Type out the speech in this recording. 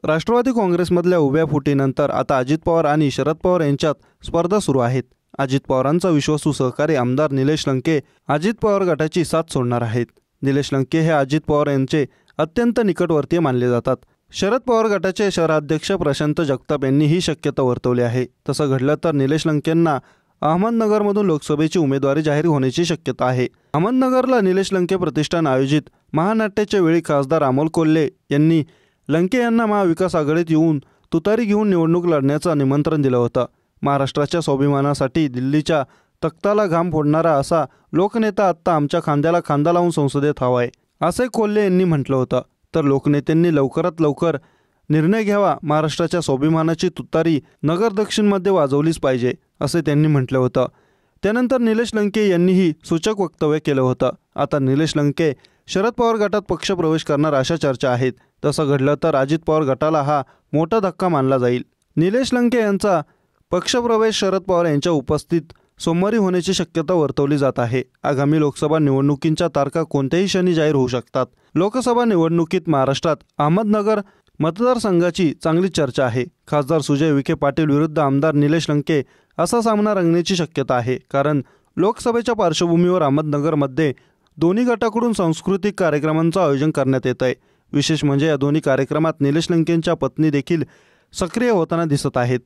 राष्ट्रवादी काँग्रेसमधल्या उभ्या फुटीनंतर आता अजित पवार आणि शरद पवार यांच्यात स्पर्धा सुरू आहेत। अजित पवारांचा विश्वासू सहकारी आमदार निलेश लंके अजित पवार गटाची साथ सोडणार आहेत। निलेश लंके हे अजित पवार यांचे अत्यंत निकटवर्तीय मानले जातात। शरद पवार गटाचे शहराध्यक्ष प्रशांत जगताप यांनी ही शक्यता वर्तवली आहे। तसं घडलं तर निलेश लंकेंना अहमदनगरमधून लोकसभेची उमेदवारी जाहीर होण्याची शक्यता आहे। अहमदनगरला निलेश लंके प्रतिष्ठान आयोजित महानाट्याच्या वेळी खासदार अमोल कोल्हे यांनी लंके यांना महाविकास आघाडीत येऊन तुतारी घेऊन निवडणूक लढण्याचं निमंत्रण दिलं होतं। महाराष्ट्राच्या स्वाभिमानासाठी दिल्लीच्या तख्ताला घाम फोडणारा असा लोकनेता आत्ता आमच्या खांद्याला खांदा लावून संसदेत हवाय, असे कोल्हे यांनी म्हटलं होतं। तर लोकनेत्यांनी लवकरात लवकर निर्णय घ्यावा, महाराष्ट्राच्या स्वाभिमानाची तुतारी नगर दक्षिणमध्ये वाजवलीच पाहिजे, असे त्यांनी म्हटलं होतं। त्यानंतर निलेश लंके यांनीही सूचक वक्तव्य केलं होतं। आता निलेश लंके शरद पवार गटात पक्षप्रवेश करणार अशा चर्चा आहेत। तसं घडलं तर अजित पवार गटाला हा मोठा धक्का मानला जाईल। निलेश लंके यांचा पक्षप्रवेश शरद पवार यांच्या उपस्थित सोमवारी होण्याची शक्यता वर्तवली जात आहे। आगामी लोकसभा निवडणुकींच्या तारखा कोणत्याही क्षणी जाहीर होऊ शकतात। लोकसभा निवडणुकीत महाराष्ट्रात अहमदनगर मतदारसंघाची चांगली चर्चा आहे। खासदार सुजय विखे पाटील विरुद्ध आमदार निलेश लंके असा सामना रंगण्याची शक्यता आहे, कारण लोकसभेच्या पार्श्वभूमीवर अहमदनगरमध्ये दोन्ही गटाकडून सांस्कृतिक कार्यक्रमांचं आयोजन करण्यात येत आहे। विशेष म्हणजे या दोन्ही कार्यक्रमात निलेश लंकेंच्या पत्नी देखील सक्रिय होताना दिसत आहेत।